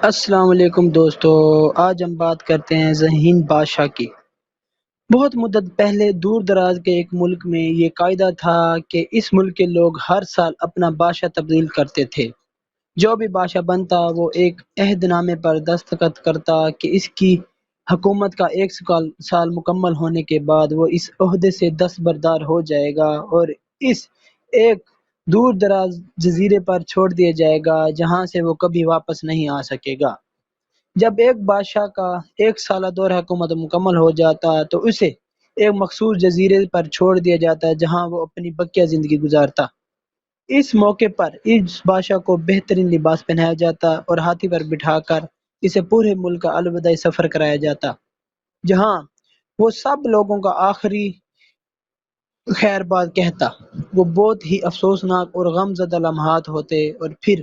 السلام علیکم دوستو، آج ہم بات کرتے ہیں ذہین بادشاہ کی۔ بہت مدت پہلے دور دراز کے ایک ملک میں یہ قاعدہ تھا کہ اس ملک کے لوگ ہر سال اپنا بادشاہ تبدیل کرتے تھے۔ جو بھی بادشاہ بنتا وہ ایک عہد نامے پر دستخط کرتا کہ اس کی حکومت کا ایک سال مکمل ہونے کے بعد وہ اس عہدے سے دستبردار ہو جائے گا اور اس ایک دور دراز جزیرے پر چھوڑ دیا جائے گا جہاں سے وہ کبھی واپس نہیں آ سکے گا۔ جب ایک بادشاہ کا ایک سالہ دور حکومت مکمل ہو جاتا تو اسے ایک مخصوص جزیرے پر چھوڑ دیا جاتا جہاں وہ اپنی بقیہ زندگی گزارتا۔ اس موقع پر اس بادشاہ کو بہترین لباس پہنایا جاتا اور ہاتھی پر بٹھا کر اسے پورے ملک کا الوداعی سفر کرایا جاتا، جہاں وہ سب لوگوں کا آخری خیر باد کہتا۔ وہ بہت ہی افسوسناک اور غم زدہ لمحات ہوتے اور پھر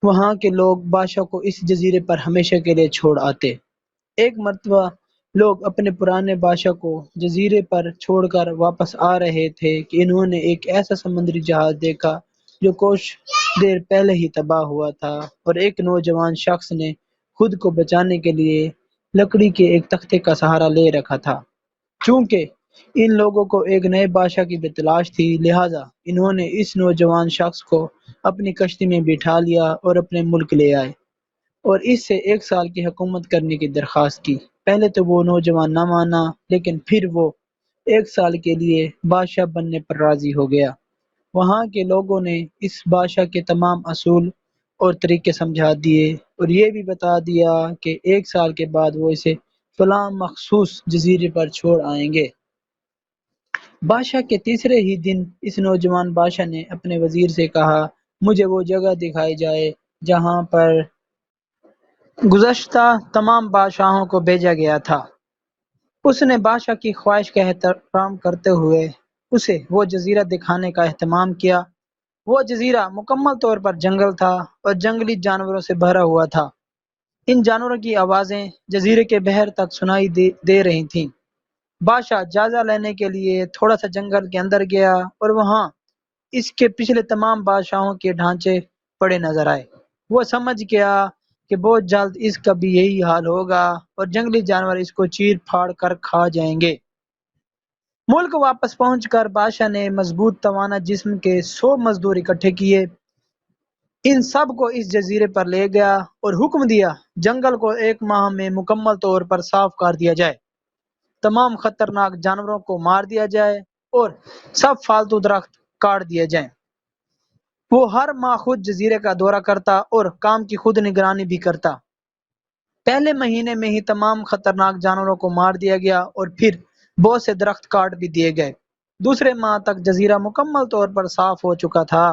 وہاں کے لوگ بادشاہ کو اس جزیرے پر ہمیشہ کے لیے چھوڑ آتے۔ ایک مرتبہ لوگ اپنے پرانے بادشاہ کو جزیرے پر چھوڑ کر واپس آ رہے تھے کہ انہوں نے ایک ایسا سمندری جہاز دیکھا جو کچھ دیر پہلے ہی تباہ ہوا تھا، اور ایک نوجوان شخص نے خود کو بچانے کے لیے لکڑی کے ایک تختے کا سہارا لے رکھا تھا۔ چونکہ ان لوگوں کو ایک نئے بادشاہ کی بھی تلاش تھی، لہٰذا انہوں نے اس نوجوان شخص کو اپنی کشتی میں بٹھا لیا اور اپنے ملک لے آئے اور اس سے ایک سال کی حکومت کرنے کی درخواست کی۔ پہلے تو وہ نوجوان نہ مانا، لیکن پھر وہ ایک سال کے لیے بادشاہ بننے پر راضی ہو گیا۔ وہاں کے لوگوں نے اس بادشاہ کے تمام اصول اور طریقے سمجھا دیے اور یہ بھی بتا دیا کہ ایک سال کے بعد وہ اسے فلاں مخصوص جزیرے پر چھوڑ آئیں گے۔ بادشاہ کے تیسرے ہی دن اس نوجوان بادشاہ نے اپنے وزیر سے کہا، مجھے وہ جگہ دکھائی جائے جہاں پر گزشتہ تمام بادشاہوں کو بھیجا گیا تھا۔ اس نے بادشاہ کی خواہش کا احترام کرتے ہوئے اسے وہ جزیرہ دکھانے کا اہتمام کیا۔ وہ جزیرہ مکمل طور پر جنگل تھا اور جنگلی جانوروں سے بھرا ہوا تھا۔ ان جانوروں کی آوازیں جزیرے کے بحر تک سنائی دے رہی تھیں۔ بادشاہ جائزہ لینے کے لیے تھوڑا سا جنگل کے اندر گیا اور وہاں اس کے پچھلے تمام بادشاہوں کے ڈھانچے پڑے نظر آئے۔ وہ سمجھ گیا کہ بہت جلد اس کا بھی یہی حال ہوگا اور جنگلی جانور اس کو چیر پھاڑ کر کھا جائیں گے۔ ملک واپس پہنچ کر بادشاہ نے مضبوط توانا جسم کے 100 مزدور اکٹھے کیے، ان سب کو اس جزیرے پر لے گیا اور حکم دیا جنگل کو 1 ماہ میں مکمل طور پر صاف کر دیا جائے، تمام خطرناک جانوروں کو مار دیا جائے اور سب فالتو درخت کاٹ دیے جائیں۔ وہ ہر ماہ خود جزیرے کا دورہ کرتا اور کام کی خود نگرانی بھی کرتا۔ پہلے مہینے میں ہی تمام خطرناک جانوروں کو مار دیا گیا اور پھر بہت سے درخت کاٹ بھی دیے گئے۔ دوسرے ماہ تک جزیرہ مکمل طور پر صاف ہو چکا تھا۔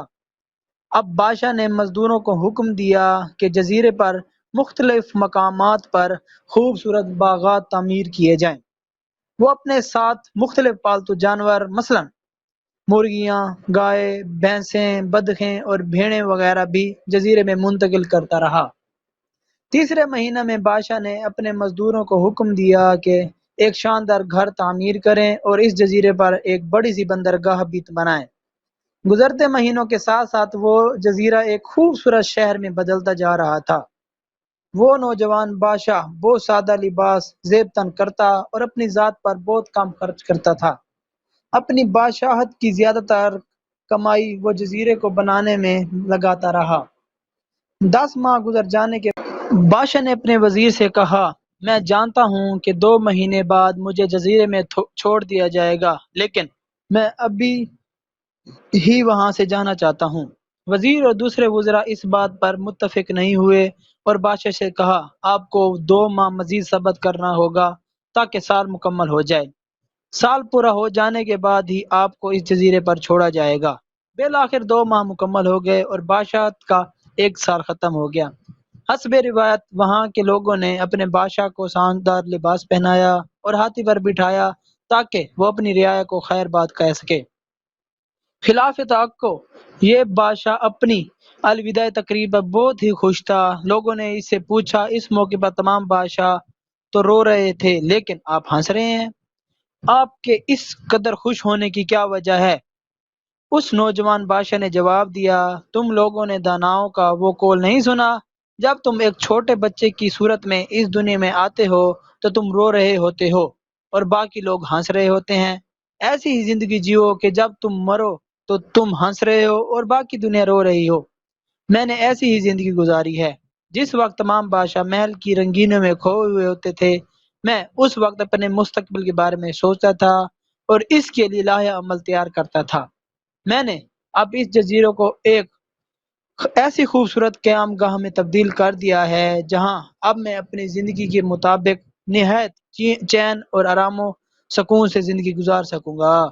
اب بادشاہ نے مزدوروں کو حکم دیا کہ جزیرے پر مختلف مقامات پر خوبصورت باغات تعمیر کیے جائیں۔ وہ اپنے ساتھ مختلف پالتو جانور مثلاً مرغیاں، گائے، بھینسیں، بطخیں اور بھیڑیں وغیرہ بھی جزیرے میں منتقل کرتا رہا۔ تیسرے مہینے میں بادشاہ نے اپنے مزدوروں کو حکم دیا کہ ایک شاندار گھر تعمیر کریں اور اس جزیرے پر ایک بڑی سی بندرگاہ بھی بنائیں۔ گزرتے مہینوں کے ساتھ ساتھ وہ جزیرہ ایک خوبصورت شہر میں بدلتا جا رہا تھا۔ وہ نوجوان بادشاہ بہت سادہ لباس زیب تن کرتا اور اپنی ذات پر بہت کم خرچ کرتا تھا۔ اپنی بادشاہت کی زیادہ تر کمائی وہ جزیرے کو بنانے میں لگاتا رہا۔ 10 ماہ گزر جانے کے بادشاہ نے اپنے وزیر سے کہا، میں جانتا ہوں کہ 2 مہینے بعد مجھے جزیرے میں چھوڑ دیا جائے گا، لیکن میں ابھی ہی وہاں سے جانا چاہتا ہوں۔ وزیر اور دوسرے وزراء اس بات پر متفق نہیں ہوئے اور بادشاہ سے کہا، آپ کو 2 ماہ مزید صبر کرنا ہوگا تاکہ سال مکمل ہو جائے۔ سال پورا ہو جانے کے بعد ہی آپ کو اس جزیرے پر چھوڑا جائے گا۔ بالآخر 2 ماہ مکمل ہو گئے اور بادشاہت کا 1 سال ختم ہو گیا۔ حسب روایت وہاں کے لوگوں نے اپنے بادشاہ کو شاندار لباس پہنایا اور ہاتھی پر بٹھایا تاکہ وہ اپنی رعایا کو خیر باد کہہ سکے۔ خلاف توقع یہ بادشاہ اپنی الوداعی تقریب پر بہت ہی خوش تھا۔ لوگوں نے اس سے پوچھا، اس موقع پر تمام بادشاہ تو رو رہے تھے لیکن آپ ہنس رہے ہیں، آپ کے اس قدر خوش ہونے کی کیا وجہ ہے؟ اس نوجوان بادشاہ نے جواب دیا، تم لوگوں نے داناؤں کا وہ قول نہیں سنا جب تم ایک چھوٹے بچے کی صورت میں اس دنیا میں آتے ہو تو تم رو رہے ہوتے ہو اور باقی لوگ ہنس رہے ہوتے ہیں۔ ایسی ہی زندگی جیو کہ جب تم مرو تو تم ہنس رہے ہو اور باقی دنیا رو رہی ہو۔ میں نے ایسی ہی زندگی گزاری ہے۔ جس وقت تمام بادشاہ محل کی رنگینیوں میں کھوئے ہوئے ہوتے تھے، میں اس وقت اپنے مستقبل کے بارے میں سوچتا تھا اور اس کے لیے لائحہ عمل تیار کرتا تھا۔ میں نے اب اس جزیرے کو ایک ایسی خوبصورت قیام گاہ میں تبدیل کر دیا ہے جہاں اب میں اپنی زندگی کے مطابق نہایت چین اور آرام و سکون سے زندگی گزار سکوں گا۔